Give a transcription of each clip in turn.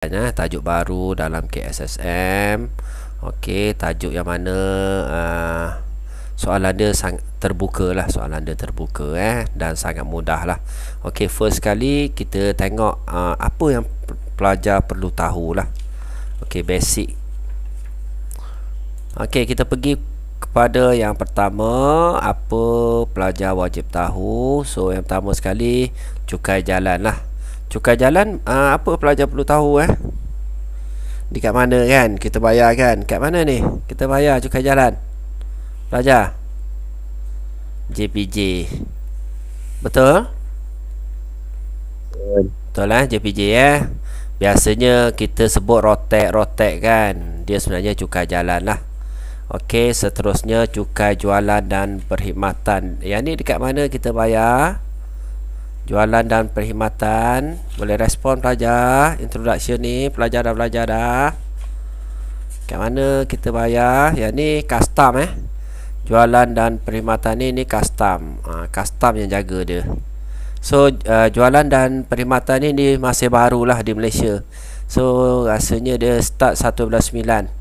Tajuk baru dalam KSSM. Okey, tajuk yang mana soalan dia terbuka lah, soalan dia terbuka dan sangat mudah lah. Okey, first kali kita tengok apa yang pelajar perlu tahu lah. Okey, basic. Okey, kita pergi kepada yang pertama, apa pelajar wajib tahu. So yang pertama sekali, cukai jalan lah. Cukai jalan, apa pelajar perlu tahu di kat mana kan kita bayar kan? Kat mana ni kita bayar cukai jalan pelajar? JPJ. Betul? Betul lah, JPJ biasanya kita sebut rotek kan, dia sebenarnya cukai jalan lah. Okey, seterusnya cukai jualan dan perkhidmatan. Yang ni dekat mana kita bayar? Jualan dan perkhidmatan. Boleh respon pelajar? Introduction ni pelajar dah belajar dah. Kat mana kita bayar? Yang ni custom Jualan dan perkhidmatan ni custom. Custom yang jaga dia. So jualan dan perkhidmatan ni masih barulah di Malaysia. So rasanya dia start 1 bulan 9.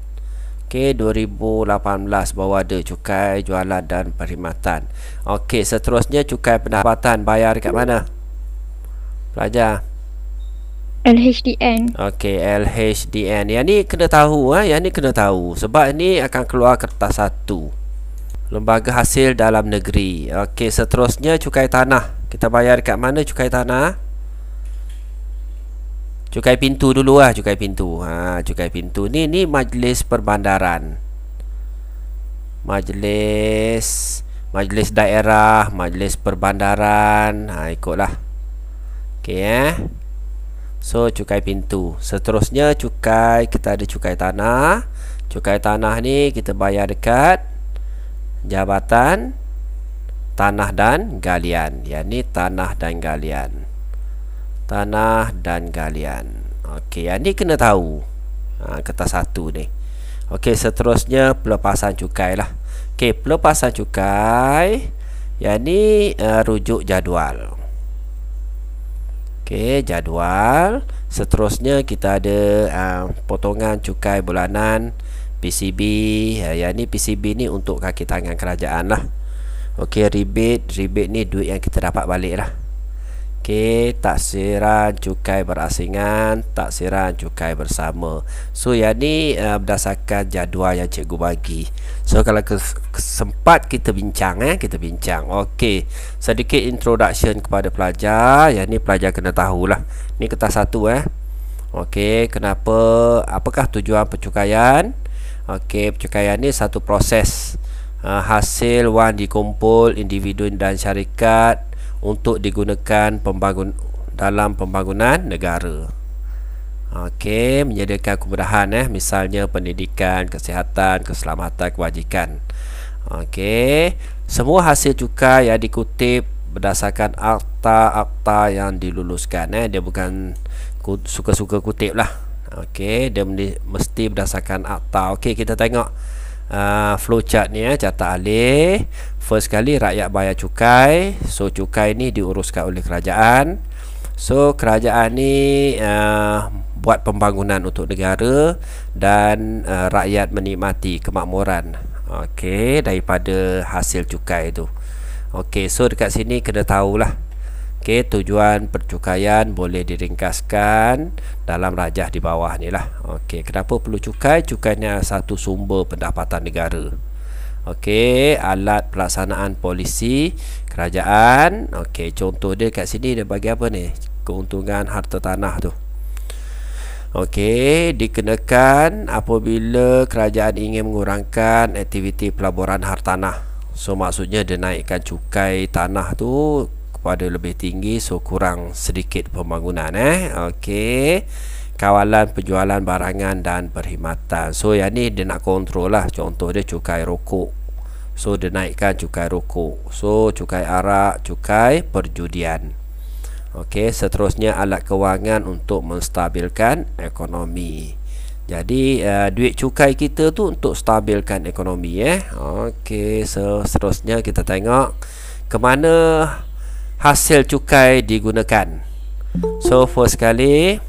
Okey, 2018 baru ada cukai jualan dan perkhidmatan. Okey, seterusnya cukai pendapatan bayar dekat mana? Pelajar? LHDN. Okey, LHDN. Yang ni kena tahu yang ni kena tahu sebab ni akan keluar kertas satu. Lembaga hasil dalam negeri. Okey, seterusnya cukai tanah. Kita bayar dekat mana cukai tanah? Cukai pintu dulu cukai pintu. Cukai pintu ni majlis perbandaran. Majlis daerah, majlis perbandaran. Ikutlah. Okey So cukai pintu. Seterusnya cukai, kita ada cukai tanah. Cukai tanah ni kita bayar dekat Jabatan Tanah dan Galian. Yang ni tanah dan galian. Tanah dan galian. Okey, yang ni kena tahu. Kertas satu ni. Okey, seterusnya pelepasan cukai lah. Okey, pelepasan cukai. Yang ni rujuk jadual. Okey, jadual. Seterusnya kita ada potongan cukai bulanan, PCB. Yang ni PCB ni untuk kaki tangan kerajaan lah. Okey, rebate ni duit yang kita dapat balik lah. Okey, taksiran cukai berasingan, taksiran cukai bersama. So yang ni berdasarkan jadual yang cikgu bagi. So kalau sempat kita bincang kita bincang. Okey, sedikit introduction kepada pelajar. Yang ni pelajar kena tahulah. Ni kertas satu Okey, apakah tujuan percukaian? Okey, percukaian ni satu proses. Hasil wang dikumpul individu dan syarikat untuk digunakan dalam pembangunan negara. Okey, menyediakan kemudahan misalnya pendidikan, kesihatan, keselamatan, kebajikan. Okey, semua hasil cukai yang dikutip berdasarkan akta-akta yang diluluskan dia bukan suka-suka kutip lah. Okey, dia mesti berdasarkan akta. Okey, kita tengok flowchart ni carta alih. First kali rakyat bayar cukai. So cukai ni diuruskan oleh kerajaan. So kerajaan ni buat pembangunan untuk negara dan rakyat menikmati kemakmuran daripada hasil cukai tu. Okey, so dekat sini kena tahulah. Okey, tujuan percukaian boleh diringkaskan dalam rajah di bawah ni lah. Okey, kenapa perlu cukai? Cukai ni adalah satu sumber pendapatan negara. Okey, alat pelaksanaan polisi kerajaan. Okey, contoh dia kat sini dia bagi apa ni? Keuntungan harta tanah tu. Okey, dikenakan apabila kerajaan ingin mengurangkan aktiviti pelaburan hartanah. So maksudnya dia naikkan cukai tanah tu kepada lebih tinggi, so kurang sedikit pembangunan Okey, kawalan penjualan barangan dan perkhidmatan. So yang ni dia nak kontrol lah. Contoh dia cukai rokok. So dia naikkan cukai rokok. So cukai arak, cukai perjudian. Okey, seterusnya alat kewangan untuk menstabilkan ekonomi. Jadi duit cukai kita tu untuk stabilkan ekonomi Okey, so seterusnya kita tengok ke mana hasil cukai digunakan. So first kali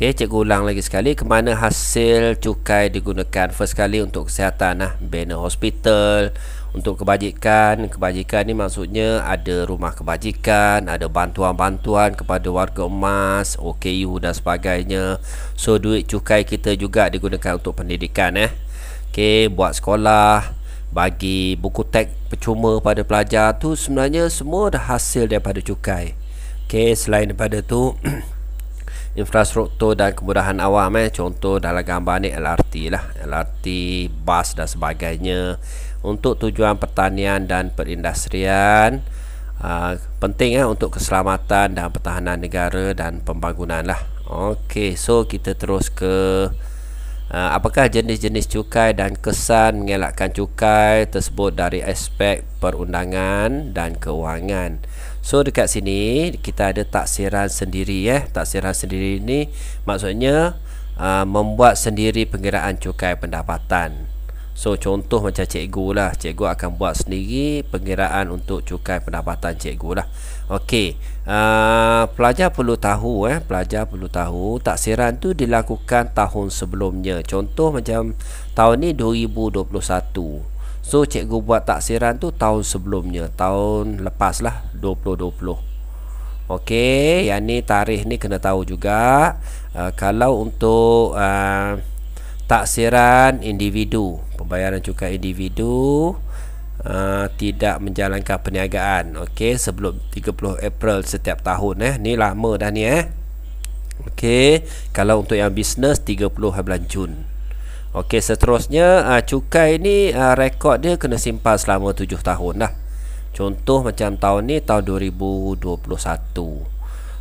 Okey, cikgu ulang lagi sekali, ke mana hasil cukai digunakan. First kali untuk kesihatan bina hospital, untuk kebajikan. Kebajikan ni maksudnya ada rumah kebajikan, ada bantuan-bantuan kepada warga emas, OKU dan sebagainya. So duit cukai kita juga digunakan untuk pendidikan Okey, buat sekolah, bagi buku teks percuma pada pelajar tu, sebenarnya semua dah hasil daripada cukai. Okey, selain daripada tu infrastruktur dan kemudahan awam contoh dalam gambar ni LRT lah, LRT, bas dan sebagainya untuk tujuan pertanian dan perindustrian. Penting untuk keselamatan dan pertahanan negara dan pembangunan lah. Okey, so kita terus ke apakah jenis-jenis cukai dan kesan mengelakkan cukai tersebut dari aspek perundangan dan keuangan. So dekat sini kita ada taksiran sendiri Taksiran sendiri ni maksudnya membuat sendiri pengiraan cukai pendapatan. So contoh macam cikgu lah, cikgu akan buat sendiri pengiraan untuk cukai pendapatan cikgu lah. Okey, pelajar perlu tahu pelajar perlu tahu taksiran tu dilakukan tahun sebelumnya. Contoh macam tahun ni 2021. So cikgu buat taksiran tu tahun sebelumnya, tahun lepas lah, 2020. Okey, yang ni tarikh ni kena tahu juga. Kalau untuk taksiran individu, pembayaran cukai individu, tidak menjalankan perniagaan, okey, sebelum 30 April setiap tahun ni lama dah ni Okey, kalau untuk yang bisnes 30 bulan Jun. Okey, seterusnya cukai ni rekod dia kena simpan selama 7 tahun dah. Contoh macam tahun ni tahun 2021.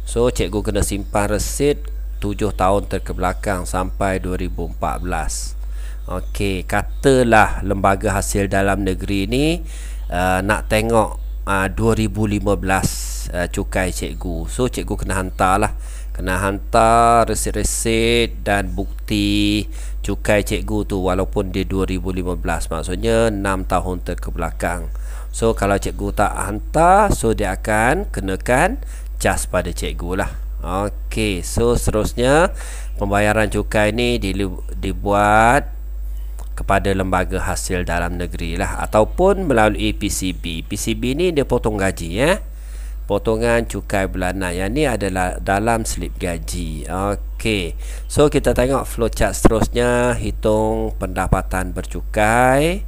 So cikgu kena simpan resit 7 tahun terkebelakang sampai 2014. Okey, katalah lembaga hasil dalam negeri ni nak tengok 2015 cukai cikgu. So cikgu kena hantar resit-resit dan bukti cukai cikgu tu walaupun dia 2015, maksudnya 6 tahun terkebelakang. So kalau cikgu tak hantar, so dia akan kenakan jas pada cikgu lah. Okey, so seterusnya pembayaran cukai ni dibuat kepada lembaga hasil dalam negeri lah, ataupun melalui PCB. PCB ni dia potong gaji potongan cukai bulanan. Yang ni adalah dalam slip gaji. Okey, so kita tengok flowchart seterusnya, hitung pendapatan bercukai.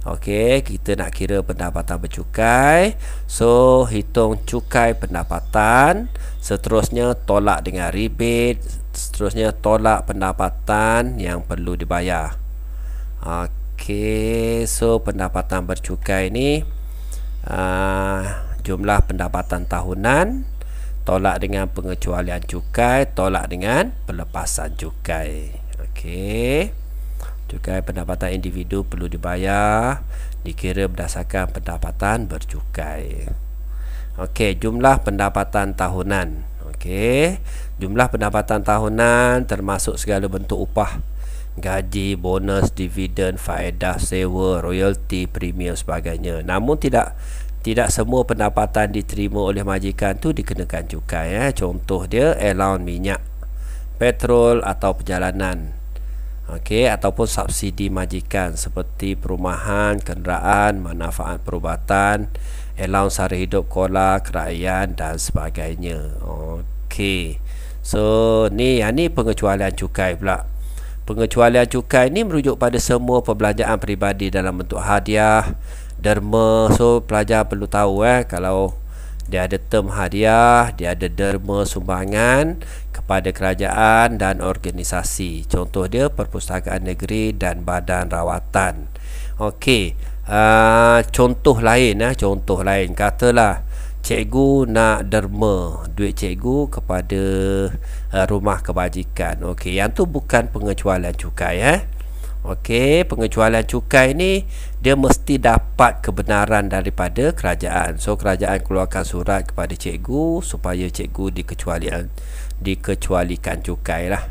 Okey, kita nak kira pendapatan bercukai. So hitung cukai pendapatan, seterusnya tolak dengan rebate, seterusnya tolak pendapatan yang perlu dibayar. Okey, so pendapatan bercukai ni jumlah pendapatan tahunan, tolak dengan pengecualian cukai, tolak dengan pelepasan cukai. Okey, cukai pendapatan individu perlu dibayar, dikira berdasarkan pendapatan bercukai. Okey, jumlah pendapatan tahunan. Okey, jumlah pendapatan tahunan termasuk segala bentuk upah, gaji, bonus, dividen, faedah, sewa, royalty, premium sebagainya. Namun tidak semua pendapatan diterima oleh majikan tu dikenakan cukai. Contoh dia allowance minyak, petrol atau perjalanan. Okey, ataupun subsidi majikan seperti perumahan, kenderaan, manfaat perubatan, allowance sara hidup sekolah, kerajaan dan sebagainya. Okey, so yang ni pengecualian cukai pula. Pengecualian cukai ni merujuk pada semua perbelanjaan peribadi dalam bentuk hadiah, derma. So pelajar perlu tahu kalau dia ada term hadiah, dia ada derma sumbangan kepada kerajaan dan organisasi. Contoh dia perpustakaan negeri dan badan rawatan. Okey, contoh lain katalah cikgu nak derma duit cikgu kepada rumah kebajikan. Okey, yang tu bukan pengecualian cukai. Okey, pengecualian cukai ni dia mesti dapat kebenaran daripada kerajaan. So kerajaan keluarkan surat kepada cikgu supaya cikgu dikecualikan cukai lah.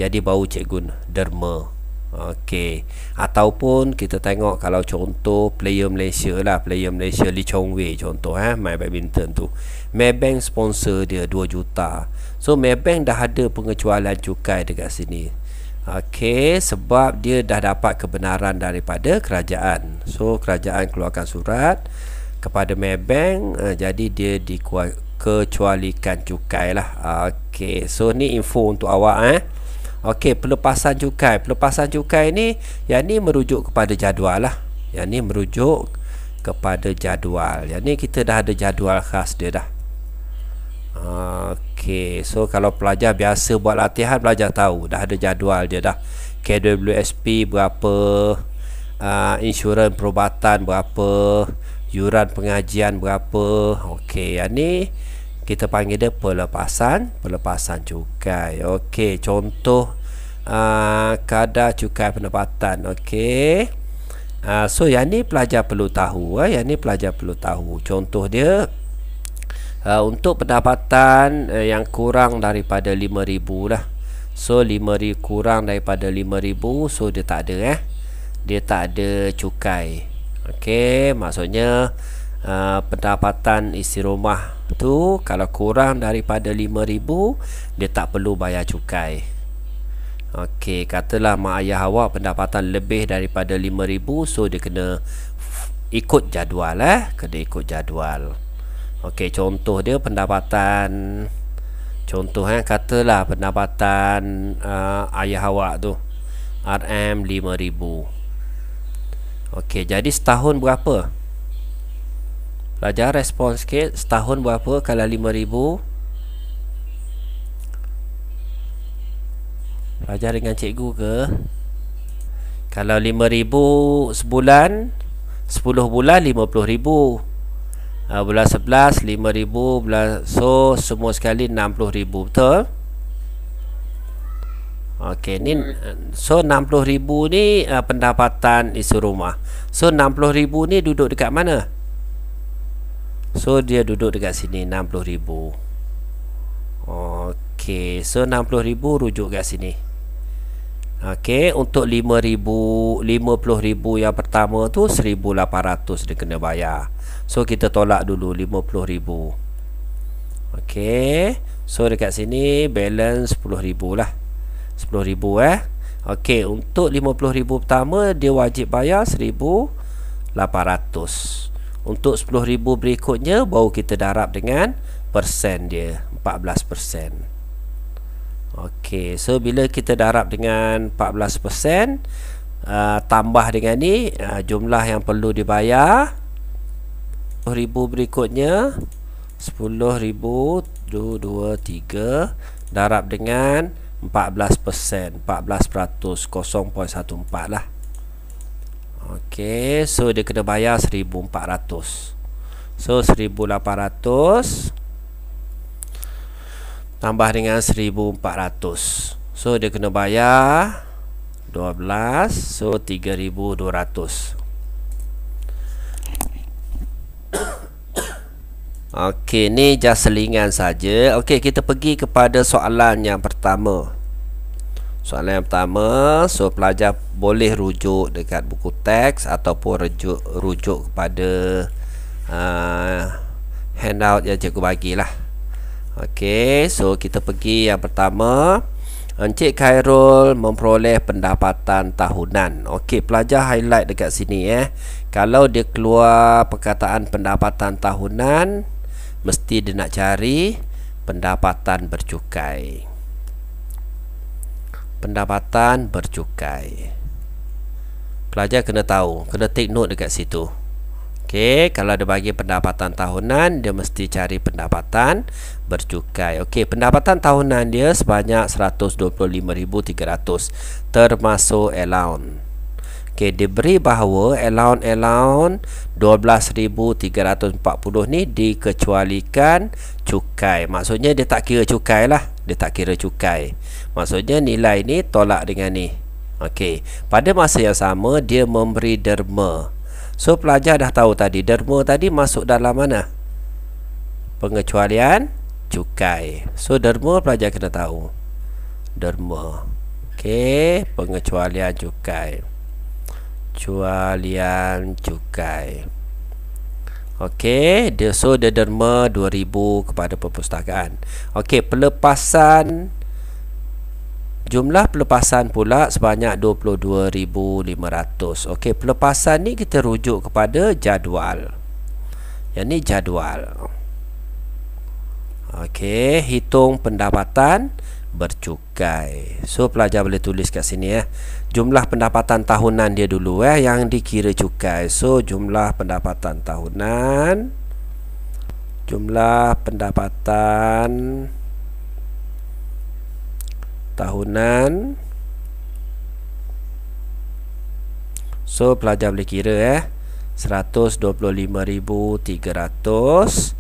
Jadi baru cikgu derma. Okey. Ataupun kita tengok kalau contoh player Malaysia lah, player Malaysia Lee Chong Wei contoh main badminton tu. Maybank sponsor dia 2 juta. So Maybank dah ada pengecualian cukai dekat sini. Okey, sebab dia dah dapat kebenaran daripada kerajaan. So kerajaan keluarkan surat kepada Maybank, jadi dia dikecualikan cukai lah. Okey, so ni info untuk awak Okey, pelepasan cukai. Pelepasan cukai ni, yang ni merujuk kepada jadual lah. Yang ni merujuk kepada jadual. Yang ni kita dah ada jadual khas dia dah. Okey, so kalau pelajar biasa buat latihan, pelajar tahu dah ada jadual dia dah. KWSP berapa, insurans perubatan berapa, yuran pengajian berapa. Okey, yang ni kita panggil dia pelepasan cukai. Okey, contoh kadar cukai pendapatan. Okey, so yang ni pelajar perlu tahu. Yang ni pelajar perlu tahu. Contoh dia, untuk pendapatan yang kurang daripada 5,000 lah. So 5,000 kurang daripada 5,000, so dia tak ada dia tak ada cukai. Okey, maksudnya pendapatan isi rumah tu kalau kurang daripada 5,000, dia tak perlu bayar cukai. Okey, katalah mak ayah awak pendapatan lebih daripada 5,000, so dia kena ikut jadual kena ikut jadual. Okey, contoh dia pendapatan, contoh katalah pendapatan ayah awak tu RM 5,000. Okey, jadi setahun berapa? Pelajar respon sikit, setahun berapa kalau 5,000? Pelajar dengan cikgu ke? Kalau 5,000 sebulan, 10 bulan 50,000. Bulan 11 5,000, bulan, so semua sekali 60,000, betul? Okey, ni so 60,000 ni pendapatan isi rumah. So 60,000 ni duduk dekat mana? So dia duduk dekat sini 60,000. Okey, so 60,000 rujuk kat sini. Okey, untuk 50,000 yang pertama tu 1,800 dia kena bayar. So kita tolak dulu 50,000. Okey, so dekat sini balance 10,000 lah. 10,000 Okey, untuk 50,000 pertama dia wajib bayar 1,800. Untuk 10,000 berikutnya baru kita darab dengan persen dia, 14%. Okey, so bila kita darab dengan 14%, tambah dengan ni, jumlah yang perlu dibayar 10,000 berikutnya 10,000 2, 2, 3 darab dengan 14%, 14%, 0.14 lah. Okey, so dia kena bayar 1,400. So 1,800 tambah dengan 1,400, so dia kena bayar 12, so 3,200. Okey, ni just selingan saja. Okey, kita pergi kepada soalan yang pertama. Soalan yang pertama, so pelajar boleh rujuk dekat buku teks ataupun rujuk kepada handout yang cikgu bagilah. Okey, so kita pergi yang pertama. Encik Khairul memperoleh pendapatan tahunan. Okey, pelajar highlight dekat sini Kalau dia keluar perkataan pendapatan tahunan, mesti dia nak cari pendapatan bercukai. Pendapatan bercukai. Pelajar kena tahu, kena take note dekat situ. Okey, kalau dia bagi pendapatan tahunan, dia mesti cari pendapatan bercukai. Okey, pendapatan tahunan dia sebanyak 125,300 termasuk allowance. Okey, diberi bahawa allowance 12,340 ni dikecualikan cukai. Maksudnya dia tak kira cukai lah. Dia tak kira cukai. Maksudnya nilai ni tolak dengan ni. Okey, pada masa yang sama dia memberi derma. So pelajar dah tahu tadi derma tadi masuk dalam mana? Pengecualian cukai. So derma pelajar kena tahu. Derma. Okey, pengecualian cukai. Cualian cukai. Okey, so dia derma 2000 kepada perpustakaan. Okey, pelepasan, jumlah pelepasan pula sebanyak 22,500. Okey, pelepasan ni kita rujuk kepada jadual. Yang ni jadual. Okey, hitung pendapatan bercukai. So pelajar boleh tulis kat sini jumlah pendapatan tahunan dia dulu yang dikira cukai. So jumlah pendapatan tahunan, jumlah pendapatan tahunan. So pelajar boleh kira 125,300.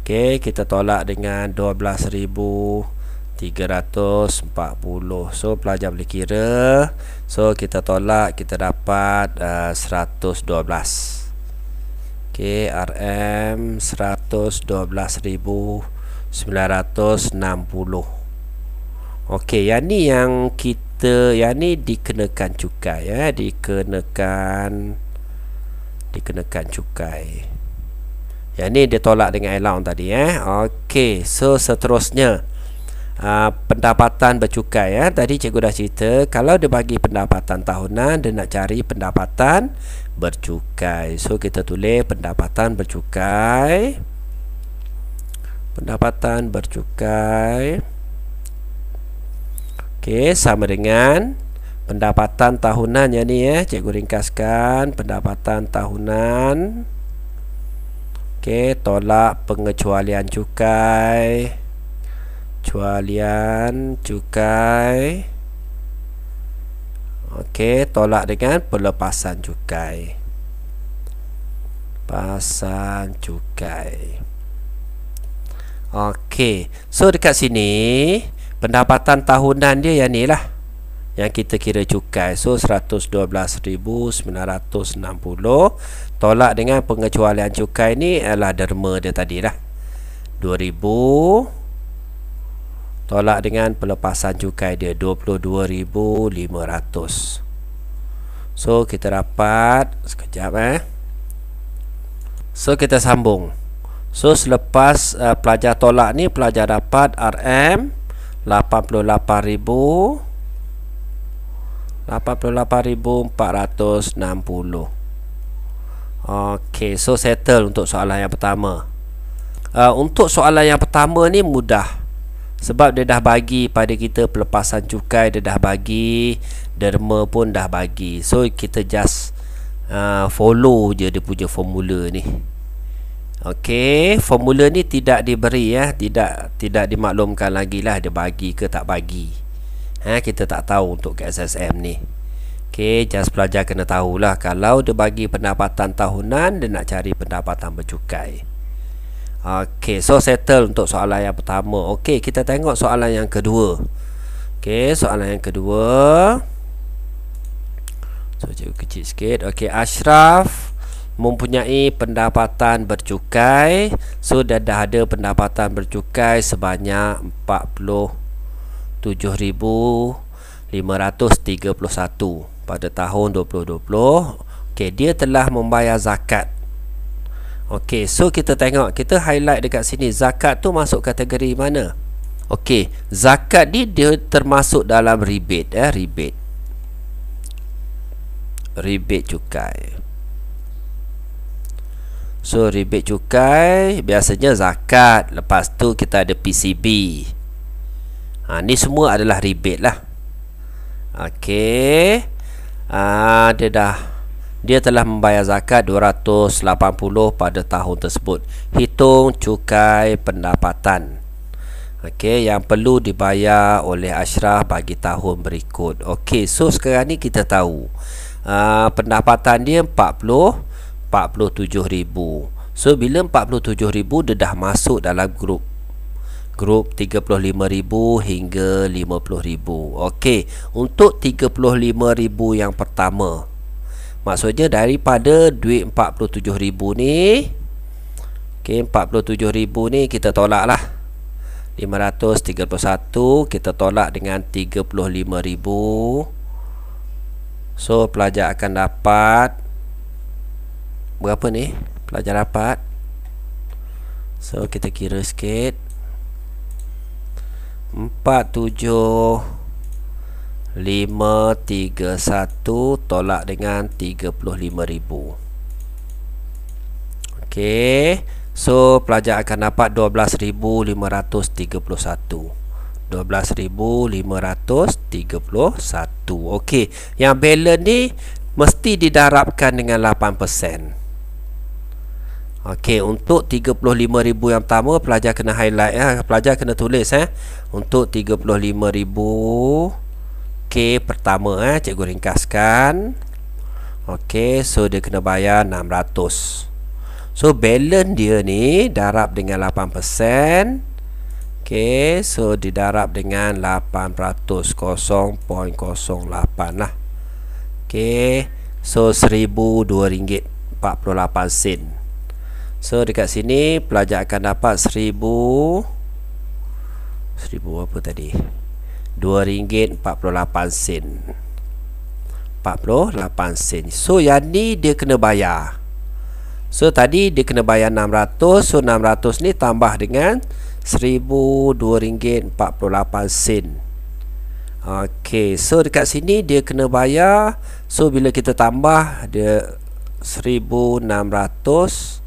Okey, kita tolak dengan 12,340. So pelajar boleh kira. So kita tolak, kita dapat 112. Okey, RM 112,960. Okey, yang ni yang kita, yang ni dikenakan cukai dikenakan cukai. Yang ni dia tolak dengan allowance tadi Okey, so seterusnya pendapatan bercukai tadi cikgu dah cerita, kalau dia bagi pendapatan tahunan, dia nak cari pendapatan bercukai. So kita tulis pendapatan bercukai. Pendapatan bercukai. Okey, sama dengan pendapatan tahunan yang ni cikgu ringkaskan. Pendapatan tahunan. Okey, tolak pengecualian cukai. Cualian cukai. Okey, tolak dengan pelepasan cukai. Pasan cukai. Okey, so dekat sini pendapatan tahunan dia yang ni lah, yang kita kira cukai. So 112,960 tolak dengan pengecualian cukai ni adalah derma dia tadi lah, 2000 tolak dengan pelepasan cukai dia 22,500. So kita dapat sekejap So kita sambung. So selepas pelajar tolak ni, pelajar dapat RM 88,460. Okey, so settle untuk soalan yang pertama. Untuk soalan yang pertama ni mudah, sebab dia dah bagi pada kita pelepasan cukai, dia dah bagi, derma pun dah bagi. So kita just follow je dia punya formula ni. Okey, formula ni tidak diberi tidak dimaklumkan lagi lah dia bagi ke tak bagi. Kita tak tahu untuk KSSM ni. Okey, just pelajar kena tahulah, kalau dia bagi pendapatan tahunan, dia nak cari pendapatan bercukai. Okey, so settle untuk soalan yang pertama. Okey, kita tengok soalan yang kedua. Okey, soalan yang kedua. So cikgu kecil sikit. Okey, Ashraf mempunyai pendapatan bercukai. So dia dah ada pendapatan bercukai sebanyak 47,531 pada tahun 2020. Okey, dia telah membayar zakat. Okey, so kita tengok, kita highlight dekat sini, zakat tu masuk kategori mana? Okey, zakat ni dia termasuk dalam rebate rebate cukai. So rebate cukai biasanya zakat, lepas tu kita ada PCB. Ni semua adalah rebate lah. Okey, dia telah membayar zakat 280 pada tahun tersebut. Hitung cukai pendapatan yang perlu dibayar oleh Ashraf bagi tahun berikut. Okey, so sekarang ni kita tahu pendapatan dia 47,000. So bila 47,000 dia dah masuk dalam grup 35,000 hingga 50,000. Okey, untuk 35,000 yang pertama, maksudnya daripada duit 47,000 ni, 47,000 ni kita tolak lah 531 kita tolak dengan 35,000. So pelajar akan dapat berapa ni? Pelajar dapat, so kita kira sikit, 47,531 tolak dengan 35,000. Okey, so pelajar akan dapat 12,531. 12,531. Okey, yang balance ni mesti didarabkan dengan 8%. Okey, untuk 35,000 yang pertama pelajar kena highlight, pelajar kena tulis untuk 35,000 K pertama, cikgu ringkaskan. Okey, so dia kena bayar 600. So balance dia ni darab dengan 8%. Okey, so didarab dengan 800, 0.08 lah. Okey, so RM1,002.48. So dekat sini pelajar akan dapat 1000 apa tadi? RM2.48. 48 sen. So yang ni dia kena bayar. So tadi dia kena bayar 600. So 600 ni tambah dengan RM1,002.48. Okey, so dekat sini dia kena bayar. So bila kita tambah dia RM1,600,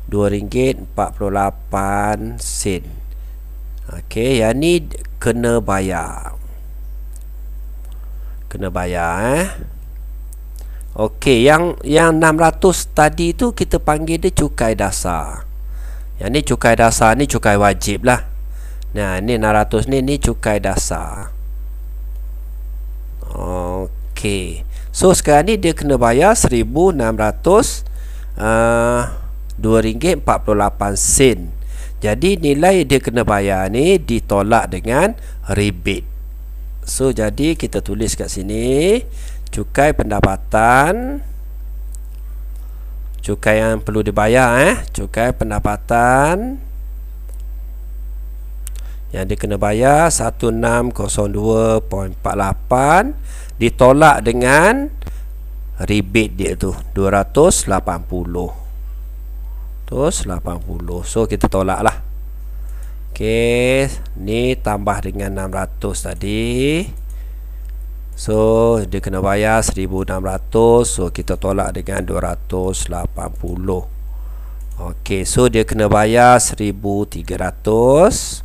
RM2.48. Okey, yang ni kena bayar. Kena bayar Okey, yang 600 tadi tu kita panggil dia cukai dasar. Yang ni cukai dasar, ni cukai wajib lah. Nah, ni 600 ni cukai dasar. Okey. So sekarang ni dia kena bayar RM1,600 RM2.48. Jadi nilai dia kena bayar ni ditolak dengan rebate. So jadi kita tulis kat sini cukai pendapatan, cukai yang perlu dibayar cukai pendapatan yang dia kena bayar 1602.48 ditolak dengan rebate dia tu 280. So kita tolak lah. Okey, ni tambah dengan 600 tadi. So dia kena bayar 1600. So kita tolak dengan 280. Okey, so dia kena bayar 1300.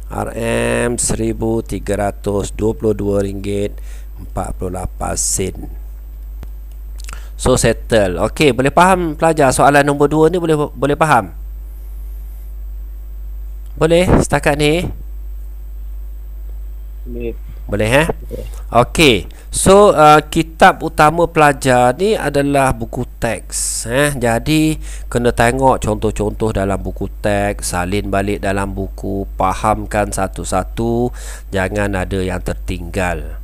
RM RM1,322.48. So settle. Okey, boleh faham pelajar soalan nombor 2 ni? Boleh faham? Boleh setakat ni? Boleh Okey. So kitab utama pelajar ni adalah buku teks Jadi kena tengok contoh-contoh dalam buku teks, salin balik dalam buku, fahamkan satu-satu, jangan ada yang tertinggal.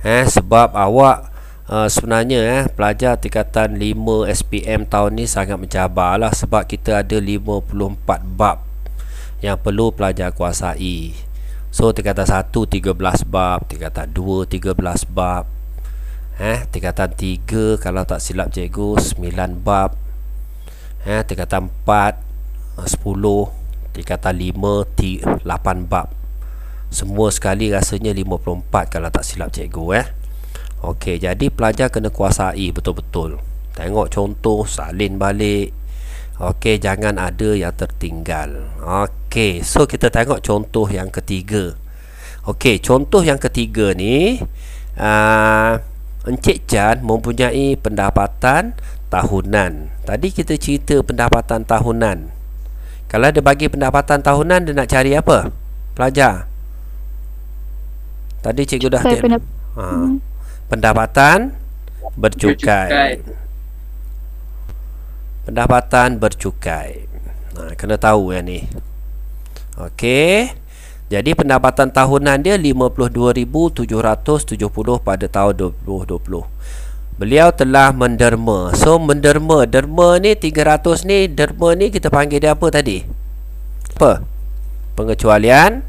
Sebab awak sebenarnya pelajar tingkatan 5 SPM tahun ni sangat mencabarlah, sebab kita ada 54 bab yang perlu pelajar kuasai. So tingkatan 1 13 bab, tingkatan 2 13 bab, tingkatan 3 kalau tak silap cikgu 9 bab, tingkatan 4 10, tingkatan 5 8 bab. Semua sekali rasanya 54 kalau tak silap cikgu Okey, jadi pelajar kena kuasai betul-betul. Tengok contoh, salin balik. Okey, jangan ada yang tertinggal. Okey, so kita tengok contoh yang ketiga. Okey, contoh yang ketiga ni Encik Chan mempunyai pendapatan tahunan. Tadi kita cerita pendapatan tahunan. Kalau dia bagi pendapatan tahunan, dia nak cari apa? Pelajar. Tadi cikgu dah pendapatan bercukai. Pendapatan bercukai. Kena tahu yang ni. Okey. Jadi pendapatan tahunan dia 52,770 pada tahun 2020. Beliau telah menderma. So menderma, derma ni 300 ni, derma ni kita panggil dia apa tadi? Apa? pengecualian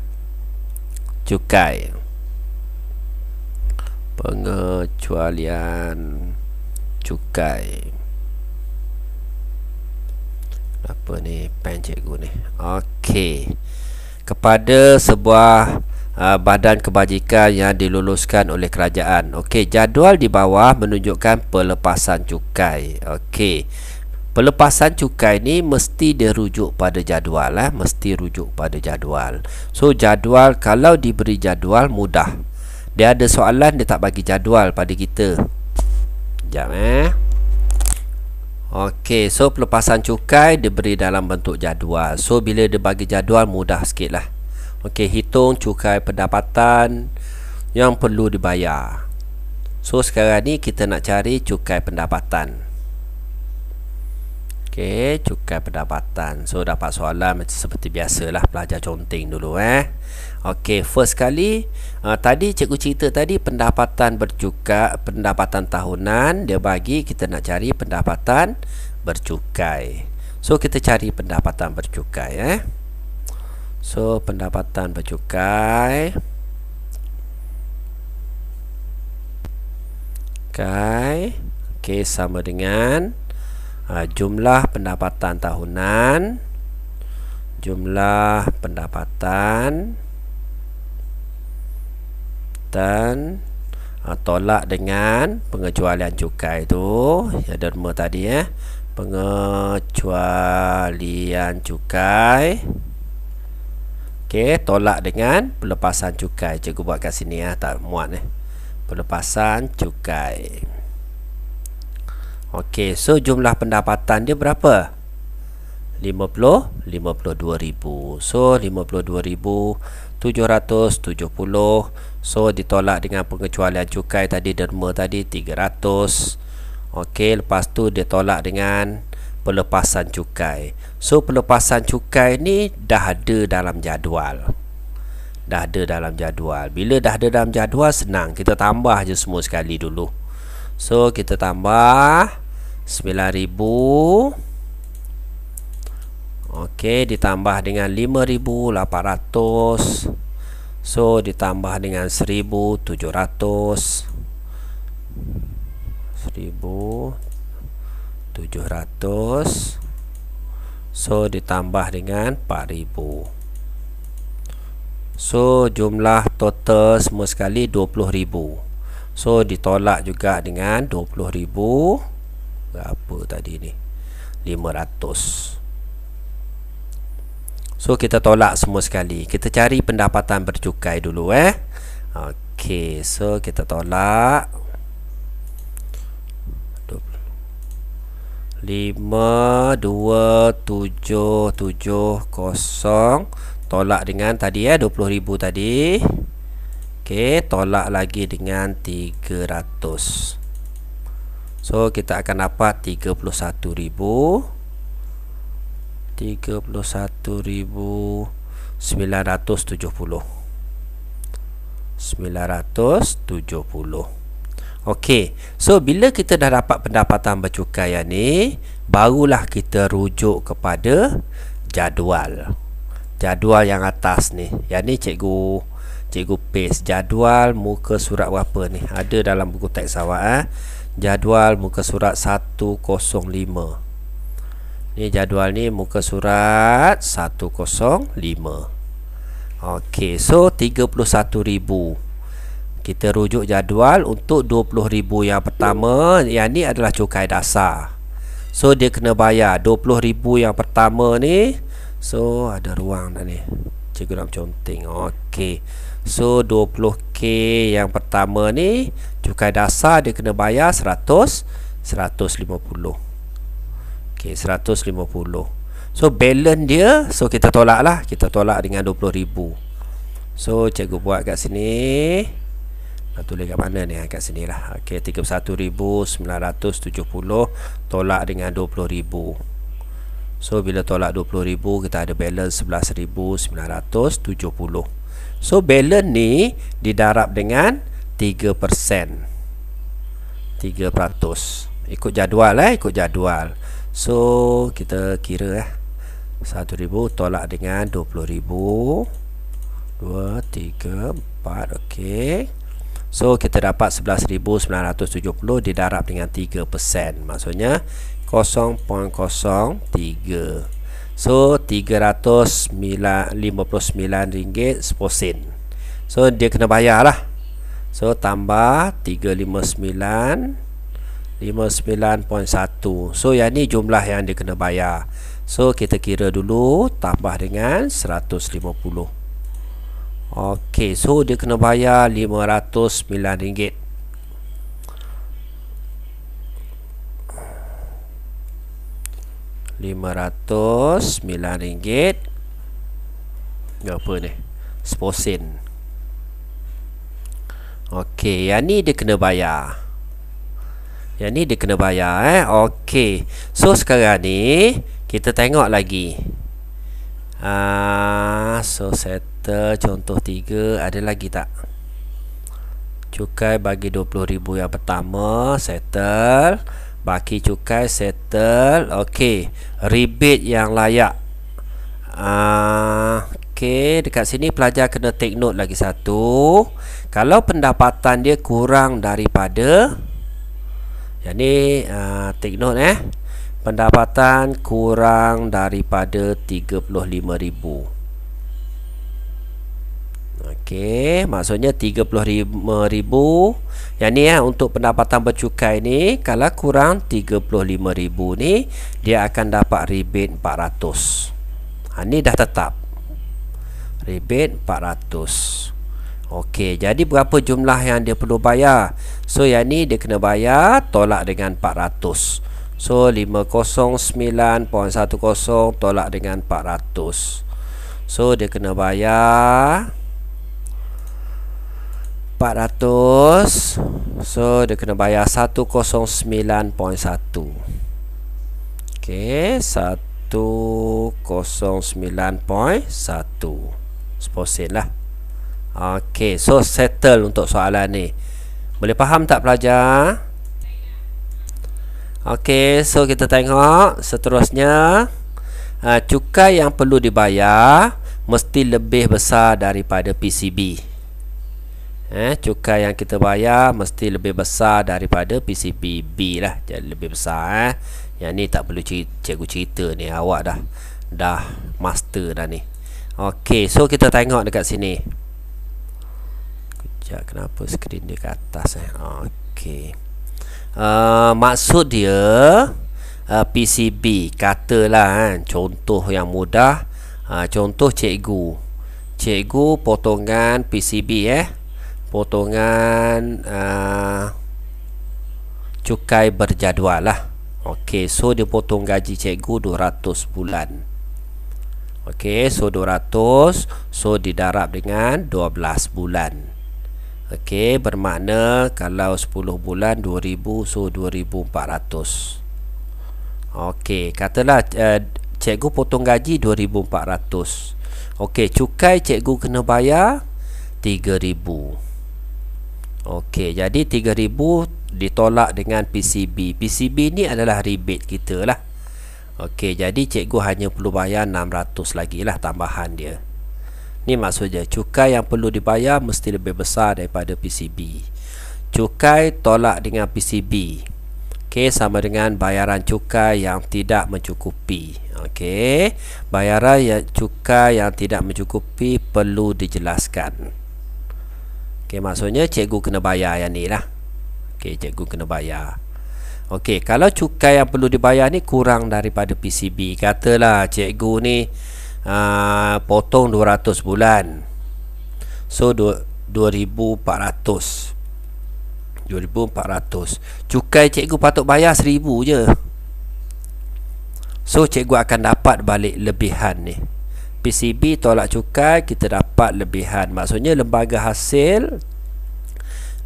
cukai. Pengecualian cukai. Apa ni pen cikgu ni? Okey. Kepada sebuah badan kebajikan yang diluluskan oleh kerajaan. Okey, jadual di bawah menunjukkan pelepasan cukai. Okey. Pelepasan cukai ni mesti dia rujuk pada jadual, mesti rujuk pada jadual. So jadual, kalau diberi jadual mudah. Dia ada soalan dia tak bagi jadual pada kita. Sekejap Okey, so pelepasan cukai diberi dalam bentuk jadual. So bila dia bagi jadual mudah sikit lah. Okey, hitung cukai pendapatan yang perlu dibayar. So sekarang ni kita nak cari cukai pendapatan. Okey, cukai pendapatan. So dapat soalan macam seperti biasalah, pelajar conteng dulu Okey, first kali tadi cikgu cerita tadi pendapatan bercukai, pendapatan tahunan dia bagi kita nak cari pendapatan bercukai. So kita cari pendapatan bercukai So pendapatan bercukai Okey, sama dengan jumlah pendapatan tahunan, jumlah pendapatan dan tolak dengan pengecualian cukai tu ya derma tadi pengecualian cukai. Okey, tolak dengan pelepasan cukai. Cikgu buat kat sini tak muat pelepasan cukai. Okey, so jumlah pendapatan dia berapa? 52,000. So 52,770. So ditolak dengan pengecualian cukai tadi derma tadi 300. Okey, lepas tu dia tolak dengan pelepasan cukai. So pelepasan cukai ni dah ada dalam jadual. Dah ada dalam jadual. Bila dah ada dalam jadual senang, kita tambah je semua sekali dulu. So kita tambah 9,000. Okey, ditambah dengan 5,800. So ditambah dengan 1,700. 1,700. So ditambah dengan 4,000. So jumlah total semua sekali 20,000. So ditolak juga dengan 20,000. Berapa tadi ni? 500. So kita tolak semua sekali. Kita cari pendapatan bercukai dulu Okey, so kita tolak 5,2,7,7,0. Tolak dengan tadi 20,000 tadi. Okey, tolak lagi dengan 300. So kita akan dapat 31,000. 31,970. 970. Okey, so bila kita dah dapat pendapatan bercukai ni, barulah kita rujuk kepada jadual. Jadual yang atas ni. Yang ni cikgu paste jadual muka surat berapa ni? Ada dalam buku teks awak Jadual muka surat 105. Ni jadual ni muka surat 105. Okey, so 31,000. Kita rujuk jadual untuk 20,000 yang pertama. Yang ni adalah cukai dasar. So dia kena bayar 20,000 yang pertama ni. So ada ruang dah ni. Cikgu nak conteng. Okey. So 20k yang pertama ni cukai dasar dia kena bayar 150. Okey, 150. So balance dia, so kita tolak lah. Kita tolak dengan 20,000. So cikgu buat kat sini. Nak tulis kat mana ni? Kat sini lah. Okey, 31,970 tolak dengan 20,000. So bila tolak 20,000 kita ada balance 11,970. So balance ni didarab dengan 3%. 3%. Ikut jadual ikut jadual. So kita kira 1,000 tolak dengan 20,000. 2, 3, 4. Okey. So kita dapat 11,970 didarab dengan 3%. Maksudnya 0.03. So RM359 seposen. So dia kena bayar lah. So tambah 359 59.1. So yang ni jumlah yang dia kena bayar. So kita kira dulu, tambah dengan 150. Okey, so dia kena bayar RM509. RM509. Apa ni? Seposen. Okey, yang ni dia kena bayar. Yang ni dia kena bayar. Okey. So sekarang ni kita tengok lagi. So settle contoh 3. Ada lagi tak? Cukai bagi 20,000 yang pertama, settle. Baki cukai, settle. Okey, rebate yang layak. Okey, dekat sini pelajar kena take note lagi satu. Kalau pendapatan dia kurang daripada, yang ni take note pendapatan kurang daripada 35,000. Okey, maksudnya 35,000. Yang ni untuk pendapatan bercukai ni, kalau kurang 35,000 ni, dia akan dapat rebate 400. Ni dah tetap. Rebate 400. Okey, jadi berapa jumlah yang dia perlu bayar? So yang ni dia kena bayar tolak dengan 400. So 509.10 tolak dengan 400. So dia kena bayar 400. So dia kena bayar 109.1. Okey, 109.1 seposen lah. Okey, so settle untuk soalan ni. Boleh faham tak pelajar? Okey, so kita tengok seterusnya. Cukai yang perlu dibayar mesti lebih besar daripada PCB. Cukai yang kita bayar mesti lebih besar daripada PCB B lah. Jadi lebih besar. Yang ni tak perlu cikgu cerita ni. Awak dah master dah ni. Okey, so kita tengok dekat sini. Kejap, kenapa skrin dia ke atas Okey. Maksud dia PCB, katalah contoh yang mudah. Contoh cikgu potongan PCB potongan cukai berjadual lah. Okey, so dia potong gaji cikgu 200 bulan. Okey, so 200, so didarab dengan 12 bulan. Okey, bermakna kalau 10 bulan 2000, so 2400. Okey, katalah cikgu potong gaji 2400. Okey, cukai cikgu kena bayar 3000. Okey, jadi 3000 ditolak dengan PCB. PCB ni adalah rebate kita lah. Okey, jadi cikgu hanya perlu bayar 600 lagi lah tambahan dia. Ni maksudnya cukai yang perlu dibayar mesti lebih besar daripada PCB. Cukai tolak dengan PCB. Okey, sama dengan bayaran cukai yang tidak mencukupi. Okey, bayaran cukai yang tidak mencukupi perlu dijelaskan. Okey, maksudnya cikgu kena bayar yang ni lah. Okey, cikgu kena bayar. Okey, kalau cukai yang perlu dibayar ni kurang daripada PCB, katalah cikgu ni potong 200 bulan. So 2400. Cukai cikgu patut bayar 1000 je. So cikgu akan dapat balik lebihan ni. PCB tolak cukai, kita dapat lebihan. Maksudnya lembaga hasil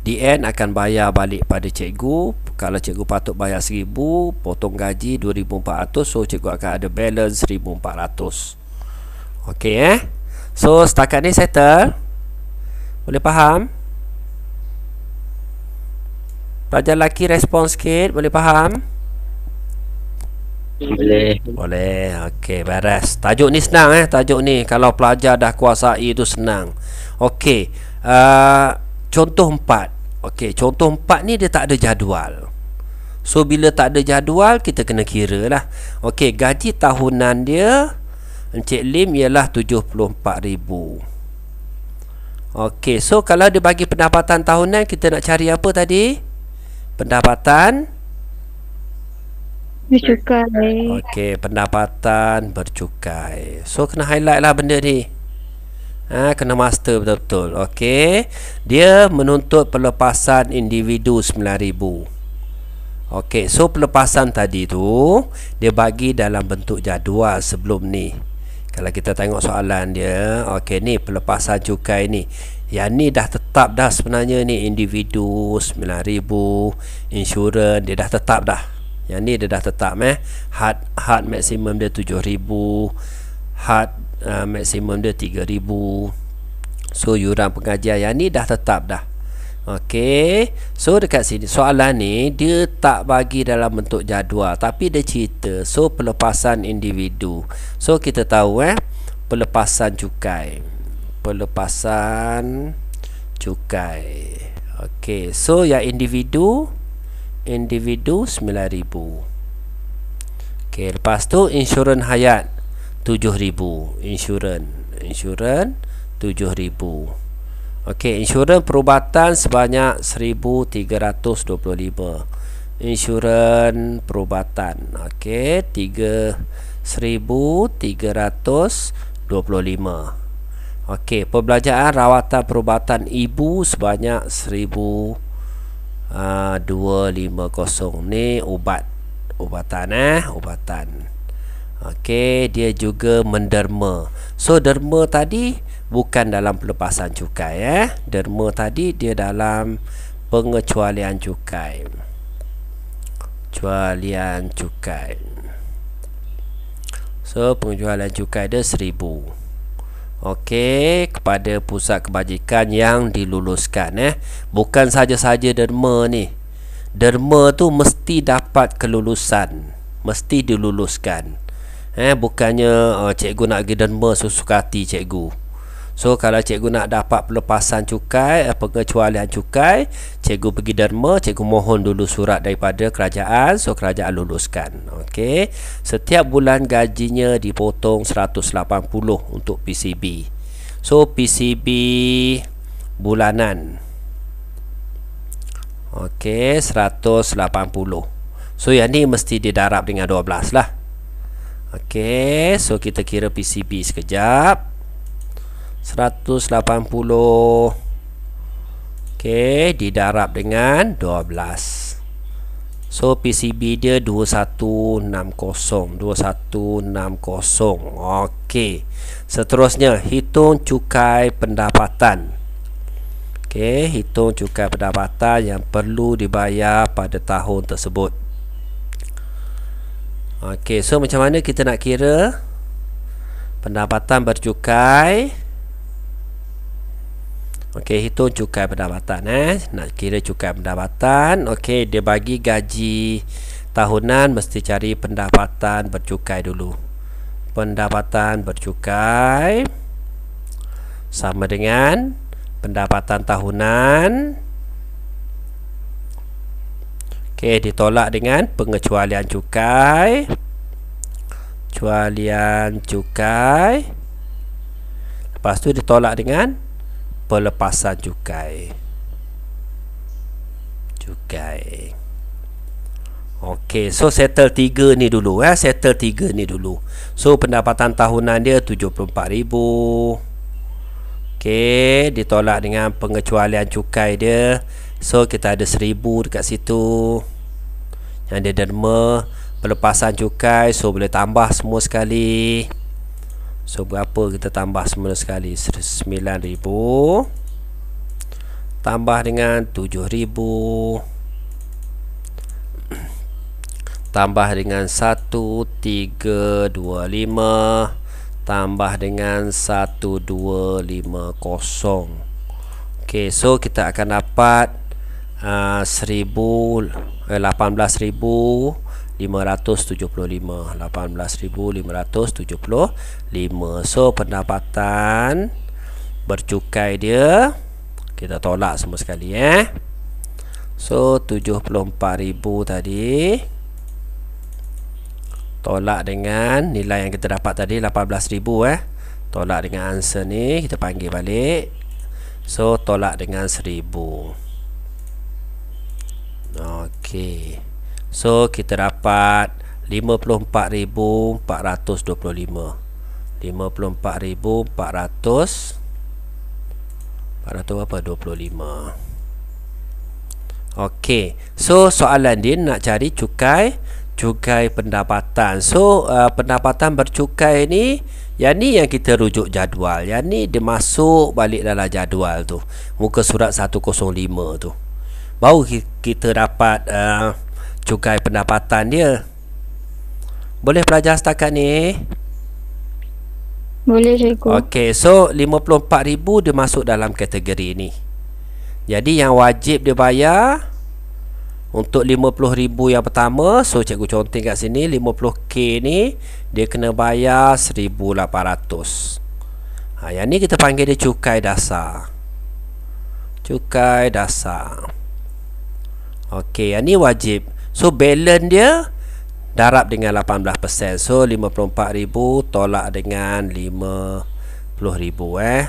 DN akan bayar balik pada cikgu. Kalau cikgu patut bayar 1000, potong gaji 2400, so cikgu akan ada balance 1400. Okey So setakat ni settle. Boleh faham? Pelajar lelaki respon sikit. Boleh faham? Boleh. Boleh. Okey, beres. Tajuk ni senang tajuk ni kalau pelajar dah kuasai itu senang. Okey. Contoh 4. Okey, contoh 4 ni dia tak ada jadual. So bila tak ada jadual, kita kena kira lah. Okey, gaji tahunan dia Encik Lim ialah 74,000. Okey, so kalau dia bagi pendapatan tahunan, kita nak cari apa tadi? Pendapatan Bercukai. Okey, pendapatan bercukai. So kena highlight lah benda ni. Kena master betul-betul. Okey, dia menuntut pelepasan individu 9,000. Okey, so pelepasan tadi tu dia bagi dalam bentuk jadual sebelum ni. Kalau kita tengok soalan dia, okey ni pelepasan cukai ni. Yang ni dah tetap dah sebenarnya ni, individu 9,000, insurans dia dah tetap dah. Yang ni dia dah tetap had maksimum dia 7,000, had maksimum dia 3,000. So yuran pengajian yang ni dah tetap dah. Okey, so dekat sini soalan ni dia tak bagi dalam bentuk jadual, tapi dia cerita so pelepasan individu. So kita tahu pelepasan cukai. Pelepasan cukai. Okey, so yang individu 9,000. Okey, lepas tu insurans hayat 7,000. Insurans 7,000. Okey, insurans perubatan sebanyak 1,325. Insurans perubatan. Okey, 1,325. Okey, perbelanjaan rawatan perubatan ibu sebanyak 1,250. Ni ubatan. Okey, dia juga menderma. So derma tadi bukan dalam pelepasan cukai Derma tadi dia dalam pengecualian cukai. So pengecualian cukai dia 1,000. Okey, kepada pusat kebajikan yang diluluskan bukan saja-saja derma ni. Derma tu mesti dapat kelulusan, mesti diluluskan. Bukannya cikgu nak pergi derma sesuka hati cikgu. So kalau cikgu nak dapat pelepasan cukai, pengecualian cukai, cikgu pergi derma, cikgu mohon dulu surat daripada kerajaan, so kerajaan luluskan. Okey, setiap bulan gajinya dipotong 180 untuk PCB. So PCB bulanan. Okey, 180. So yang ni mesti didarab dengan 12 lah. Okey, so kita kira PCB sekejap. 180. Okey, didarab dengan 12. So PCB dia 2160. Okey, seterusnya hitung cukai pendapatan. Okey, hitung cukai pendapatan yang perlu dibayar pada tahun tersebut. Okey, so macam mana kita nak kira pendapatan bercukai? Okey, hitung cukai pendapatan nak kira cukai pendapatan. Okey, dia bagi gaji tahunan, mesti cari pendapatan bercukai dulu. Pendapatan bercukai sama dengan pendapatan tahunan. Okey, ditolak dengan pengecualian cukai. Lepas tu ditolak dengan pelepasan cukai. Okey, so settle 3 ni dulu settle 3 ni dulu. So pendapatan tahunan dia 74,000. Okey, ditolak dengan pengecualian cukai dia. So kita ada 1,000 dekat situ. Yang dia derma, pelepasan cukai, so boleh tambah semua sekali. So berapa kita tambah semula sekali? 9,000 tambah dengan 7,000 tambah dengan 1,325 tambah dengan 1,250. Okey, so kita akan dapat 18,500 18.575. So pendapatan bercukai dia kita tolak semua sekali So 74,000 tadi tolak dengan nilai yang kita dapat tadi 18,000 tolak dengan answer ni, kita panggil balik. So tolak dengan 1,000. Okey. So kita dapat 54,425. 54,425. Okey. So soalan dia nak cari cukai pendapatan. So pendapatan bercukai ni, yang ni yang kita rujuk jadual. Yang ni dia masuk balik dalam jadual tu, muka surat 105 tu. Baru kita dapat cukai pendapatan dia. Boleh pelajar setakat ni? Boleh, cikgu. Okey, so 54,000 dia masuk dalam kategori ni. Jadi yang wajib dia bayar untuk 50,000 yang pertama, so cikgu conteng kat sini 50k ni dia kena bayar 1,800. Yang ni kita panggil dia cukai dasar. Cukai dasar. Okey, yang ni wajib. So balance dia darab dengan 18%. So 54,000 tolak dengan 50,000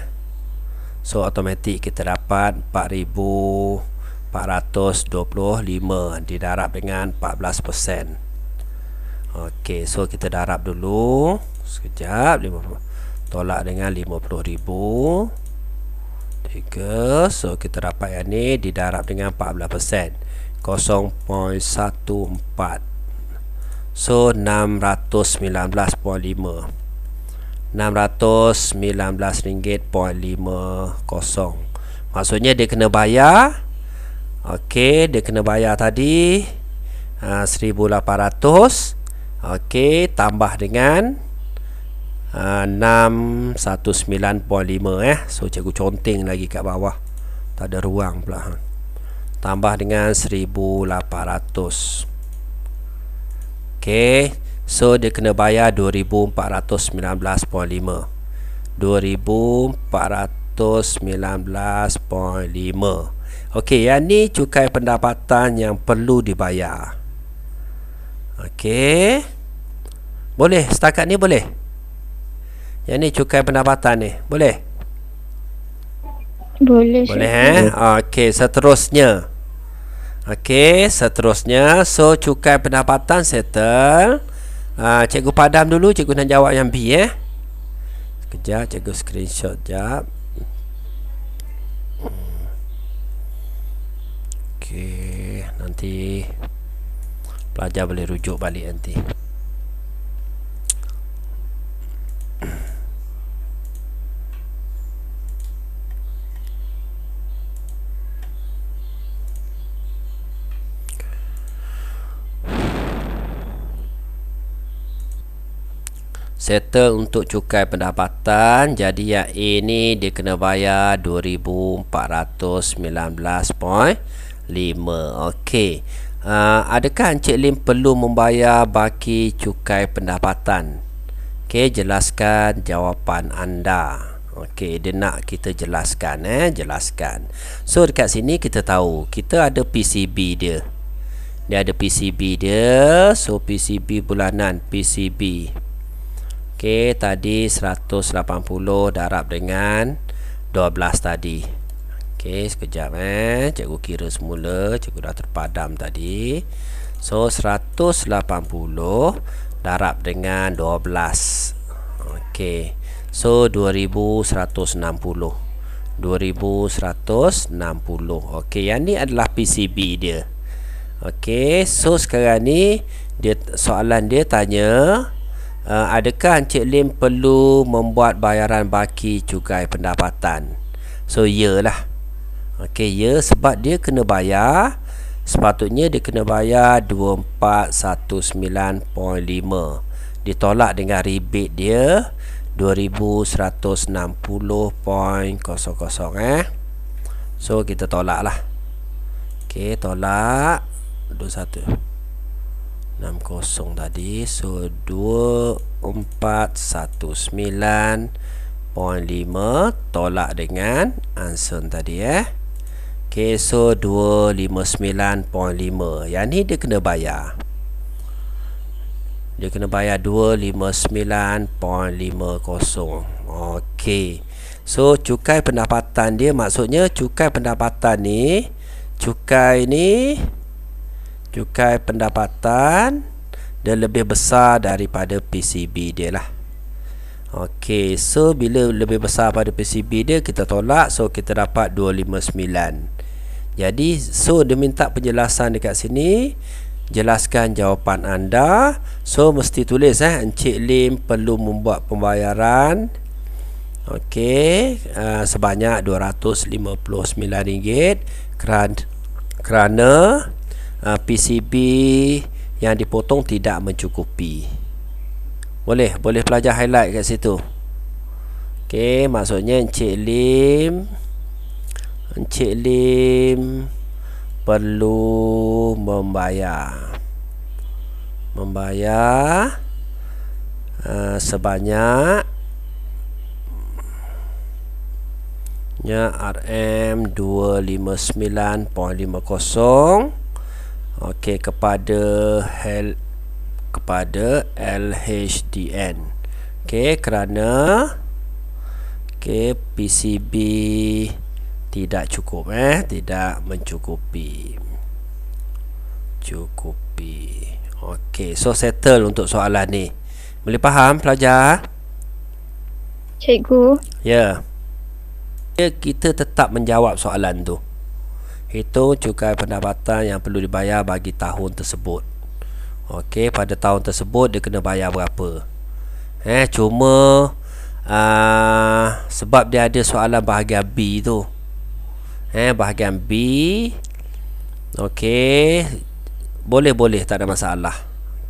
So automatik kita dapat 4,425 didarab dengan 14%. Okey, so kita darab dulu sekejap. 50 tolak dengan 50,000 3. So kita dapat yang ni didarab dengan 14%, 0.14. So 619.5 619.50. Maksudnya dia kena bayar. Okey, dia kena bayar tadi 1,800. Okey, tambah dengan 619.5 So cikgu conteng lagi kat bawah, tak ada ruang pula. Tambah dengan 1,800. Okey, so dia kena bayar 2,419.5. 2,419.5. Okey, yang ni cukai pendapatan yang perlu dibayar. Okey, boleh setakat ni boleh? Yang ni cukai pendapatan ni boleh? Boleh, boleh Okey, seterusnya. Okey, seterusnya. So cukai pendapatan settle. Cikgu padam dulu, cikgu nak jawab yang B Sekejap, cikgu screenshot jap. Okey, nanti pelajar boleh rujuk balik nanti. Settle untuk cukai pendapatan. Jadi yang A ni dia kena bayar 2,419.5. Okey, adakah Encik Lim perlu membayar baki cukai pendapatan? Okey, jelaskan jawapan anda. Okey, dia nak kita jelaskan jelaskan. So dekat sini kita tahu kita ada PCB dia. Dia ada PCB dia. So PCB bulanan, PCB. Okey, tadi 180 darab dengan 12 tadi. Okey, sekejap cikgu kira semula, cikgu dah terpadam tadi. So 180 darab dengan 12. Okey, so 2,160. 2,160. Okey, yang ni adalah PCB dia. Okey, so sekarang ni dia soalan dia tanya, adakah Encik Lim perlu membuat bayaran baki cukai pendapatan? So iyalah. Okey, ya, sebab dia kena bayar. Sepatutnya dia kena bayar 2,419.5 ditolak dengan rebate dia 2,160.00 So kita tolak lah. Okey, tolak 21. 60 tadi. So 2419.5 tolak dengan answer tadi Okay, so 259.5. Yang ni dia kena bayar. Dia kena bayar 259.50. Okey. So cukai pendapatan dia, maksudnya cukai pendapatan ni, cukai pendapatan dia lebih besar daripada PCB dia lah. Okey, so bila lebih besar pada PCB dia, kita tolak, so kita dapat 259. Jadi so dia minta penjelasan dekat sini, jelaskan jawapan anda. So mesti tulis Encik Lim perlu membuat pembayaran sebanyak RM259 kerana PCB yang dipotong tidak mencukupi. Boleh pelajar highlight kat situ. Okey, maksudnya Encik Lim perlu membayar sebanyak RM259.50 kepada LHDN. Kerana PCB tidak cukup, tidak mencukupi. So settle untuk soalan ni. Boleh faham pelajar? Cikgu. Ya. Kita tetap menjawab soalan tu. Hitung cukai pendapatan yang perlu dibayar bagi tahun tersebut. Pada tahun tersebut dia kena bayar berapa? Cuma sebab dia ada soalan bahagian B tu. Bahagian B, boleh tak ada masalah.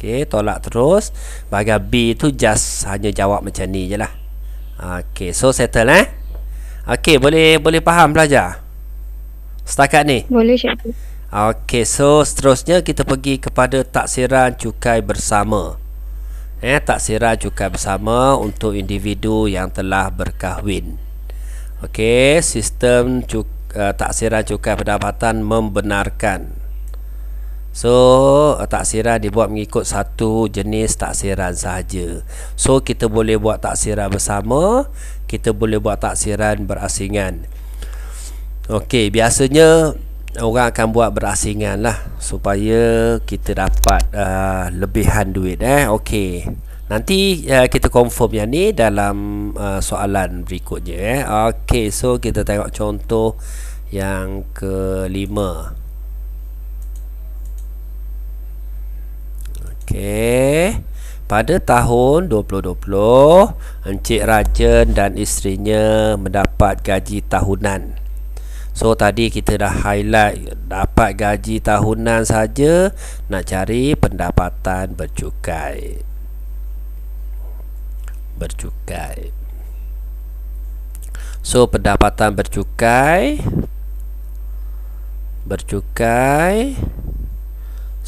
Tolak terus. Bahagian B tu just hanya jawab macam ni je lah. So settle boleh faham pelajar setakat ni? Boleh, cikgu. So seterusnya kita pergi kepada taksiran cukai bersama. Taksiran cukai bersama untuk individu yang telah berkahwin. Sistem taksiran cukai pendapatan membenarkan. So taksiran dibuat mengikut satu jenis taksiran sahaja. So kita boleh buat taksiran bersama, kita boleh buat taksiran berasingan. Biasanya orang akan buat berasingan lah, supaya kita dapat lebihan duit. Nanti kita confirm yang ni dalam soalan berikutnya. So kita tengok contoh yang kelima. Pada tahun 2020, Encik Rajen dan isterinya mendapat gaji tahunan. So tadi kita dah highlight dapat gaji tahunan saja, nak cari pendapatan bercukai. So pendapatan bercukai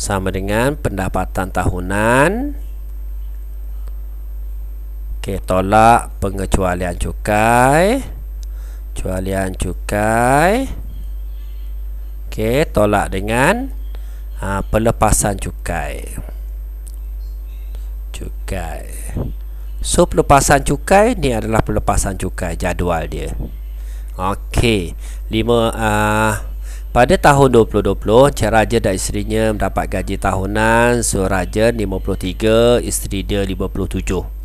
sama dengan pendapatan tahunan. Tolak pengecualian cukai. Tolak dengan pelepasan cukai. So pelepasan cukai ni adalah pelepasan cukai, jadual dia. Pada tahun 2020, Encik Rajen dan isterinya mendapat gaji tahunan. So Rajen 53, isteri dia 57.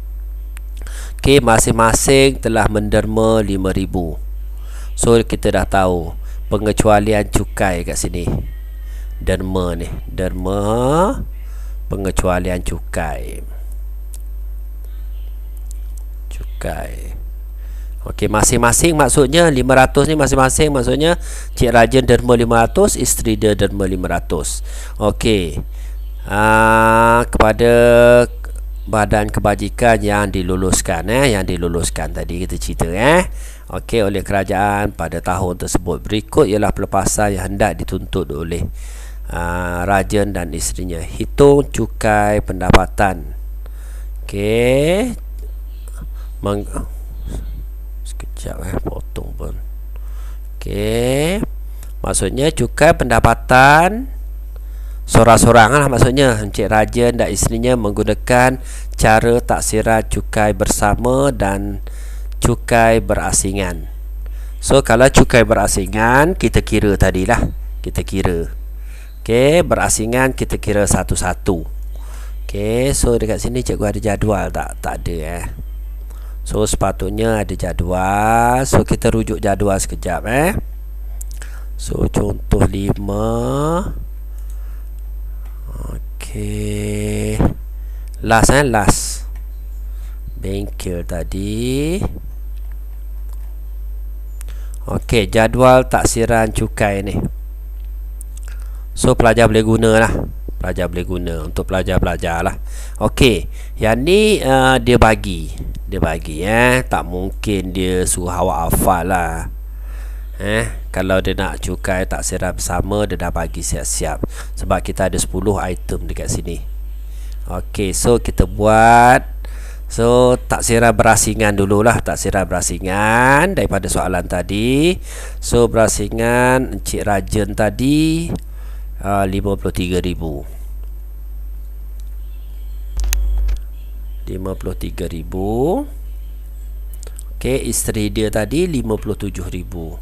Masing-masing telah menderma 5,000. So kita dah tahu pengecualian cukai kat sini. Derma pengecualian cukai. Masing-masing maksudnya 500 ni, masing-masing maksudnya Cik Rajen derma 500, isteri dia derma 500. Kepada badan kebajikan yang diluluskan, tadi kita cerita oleh kerajaan pada tahun tersebut. Berikut ialah pelepasan yang hendak dituntut oleh Rajen dan isterinya. Hitung cukai pendapatan. Okey. Sekejap potong pun. Okey. Maksudnya cukai pendapatan sorang-sorangan lah, maksudnya Encik Rajen dan isterinya menggunakan cara taksiran cukai bersama dan cukai berasingan. So kalau cukai berasingan kita kira tadilah, kita kira. Okey, berasingan kita kira satu-satu. Okey, so dekat sini cikgu ada jadual tak? Tak ada So sepatutnya ada jadual. So kita rujuk jadual sekejap So contoh 5. Okey. Last bengkel tadi. Okey, jadual taksiran cukai ni. So pelajar boleh guna lah. Pelajar boleh guna untuk pelajar-pelajar lah. Okey, yang ni dia bagi. Tak mungkin dia suruh awak hafal lah. Kalau dia nak cukai taksiran bersama, dia dah bagi siap-siap. Sebab kita ada 10 item dekat sini. Okey, so kita buat. So taksiran berasingan dululah. Taksiran berasingan daripada soalan tadi. So berasingan Encik Rajen tadi 53,000. 53,000. Okey, isteri dia tadi 57,000.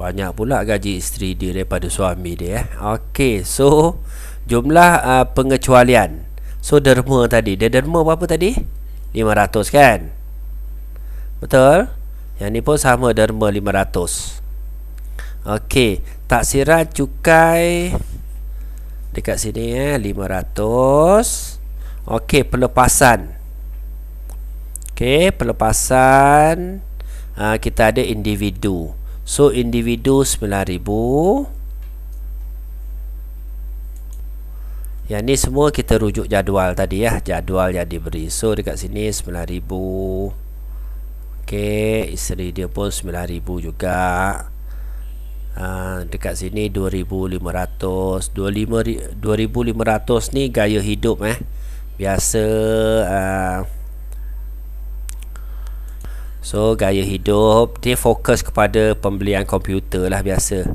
Banyak pula gaji isteri dia daripada suami dia Okey, so jumlah pengecualian. So derma tadi, dia derma berapa tadi? 500 kan? Betul? Yang ni pun sama, derma 500. Okey, taksiran cukai dekat sini 500. Okey, pelepasan. Okey, pelepasan kita ada individu. So individu 9,000. Yang ni semua kita rujuk jadual tadi jadual yang diberi. So dekat sini 9,000. Okey, isteri dia pun 9,000 juga. Dekat sini 2,500. 2,500 ni gaya hidup biasa. So gaya hidup dia fokus kepada pembelian komputer lah biasa,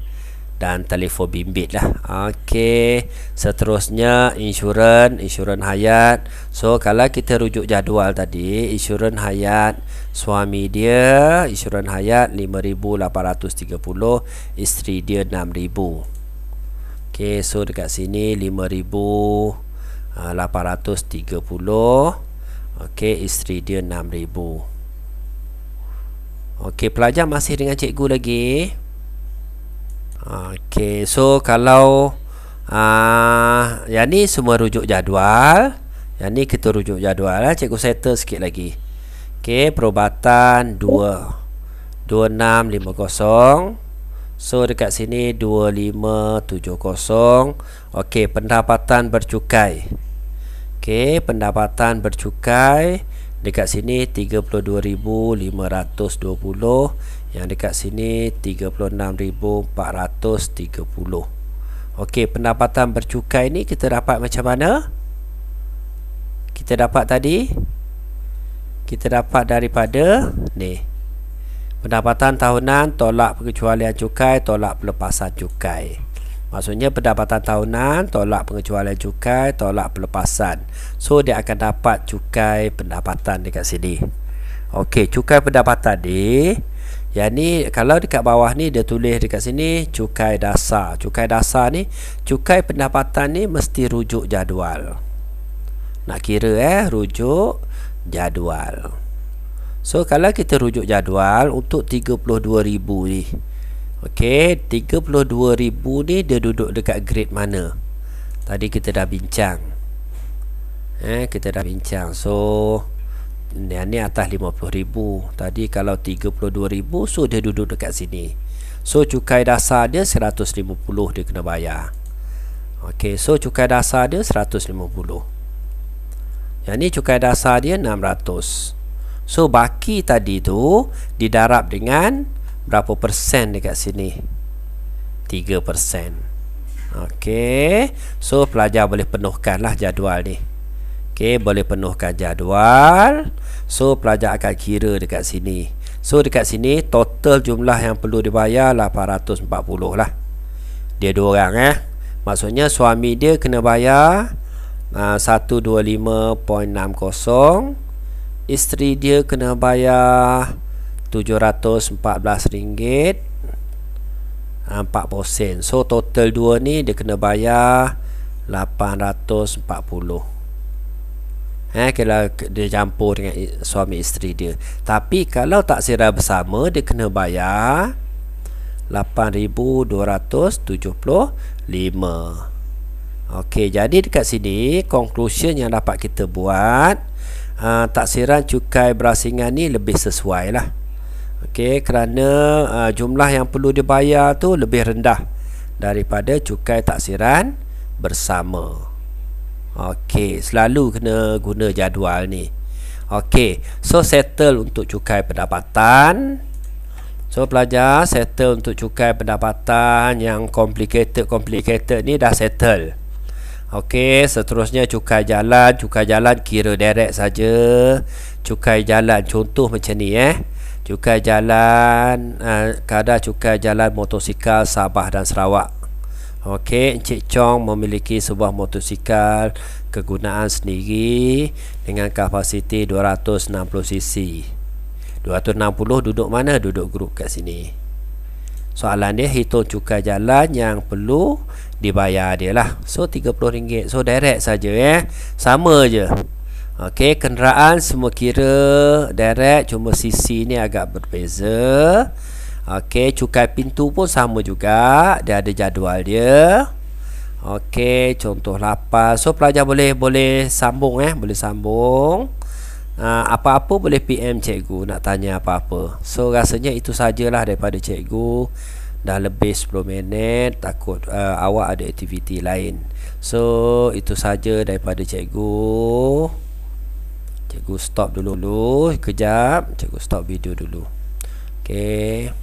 dan telefon bimbit lah. Okey, seterusnya insurans hayat. So kalau kita rujuk jadual tadi, insurans hayat suami dia, insurans hayat 5,830, isteri dia 6,000. Okey, so dekat sini 5,830. Okey, isteri dia 6,000. Okey, pelajar masih dengan cikgu lagi. Okey, so kalau yang ni semua rujuk jadual. Yang ni kita rujuk jadual cikgu settle sikit lagi. Okey, perubatan 2650. So dekat sini 2570. Okey, pendapatan bercukai. Okey, pendapatan bercukai dekat sini 32,520. Yang dekat sini 36,430. Okey, pendapatan bercukai ni kita dapat macam mana? Kita dapat tadi, kita dapat daripada ni, pendapatan tahunan tolak pengecualian cukai tolak pelepasan cukai. Maksudnya pendapatan tahunan tolak pengecualian cukai tolak pelepasan. So dia akan dapat cukai pendapatan dekat sini. Okey, cukai pendapatan ni, yang ni kalau dekat bawah ni dia tulis dekat sini cukai dasar. Cukai dasar ni, cukai pendapatan ni mesti rujuk jadual. Nak kira rujuk jadual. So kalau kita rujuk jadual untuk 32,000 ni. Okey, 32,000 ni dia duduk dekat grade mana? Tadi kita dah bincang. Kita dah bincang. So yang ni atas 50,000. Tadi kalau 32,000, so dia duduk dekat sini. So cukai dasar dia 150 dia kena bayar. Okey, so cukai dasar dia 150. Yang ni cukai dasar dia 600. So baki tadi tu didarab dengan berapa persen dekat sini? 3%. Okey, so pelajar boleh penuhkanlah jadual ni. Okey, boleh penuhkan jadual. So pelajar akan kira dekat sini. So dekat sini total jumlah yang perlu dibayar 840 lah. Dia dua orang Maksudnya suami dia kena bayar 125.60. Isteri dia kena bayar RM714 4%. So total dua ni dia kena bayar 840. Kalau dia campur dengan suami isteri dia. Tapi kalau taksiran bersama, dia kena bayar 8,275. Okey, jadi dekat sini conclusion yang dapat kita buat, taksiran cukai berasingan ni lebih sesuai lah. Okey, kerana jumlah yang perlu dibayar tu lebih rendah daripada cukai taksiran bersama. Okey, selalu kena guna jadual ni. Okey, so settle untuk cukai pendapatan. So pelajar settle untuk cukai pendapatan yang complicated ni dah settle. Okey, seterusnya cukai jalan. Cukai jalan kira direct saja. Cukai jalan contoh macam ni Cukai jalan, kadar cukai jalan motosikal Sabah dan Sarawak. Okey, Encik Chong memiliki sebuah motosikal kegunaan sendiri dengan kapasiti 260cc. 260 duduk mana? Duduk grup kat sini. Soalan dia hitung cukai jalan yang perlu dibayar dia lah. So RM30. So direct saja sama je. Okey, kenderaan semua kira direct, cuma sisi ni agak berbeza. Okey, cukai pintu pun sama juga, dia ada jadual dia. Okey, contoh 8. So pelajar boleh sambung boleh sambung. Apa-apa boleh PM cikgu nak tanya apa-apa. So rasanya itu sajalah daripada cikgu. Dah lebih 10 minit, takut awak ada aktiviti lain. So itu saja daripada cikgu. Cikgu stop dulu kejap. Cikgu stop video dulu. Okey.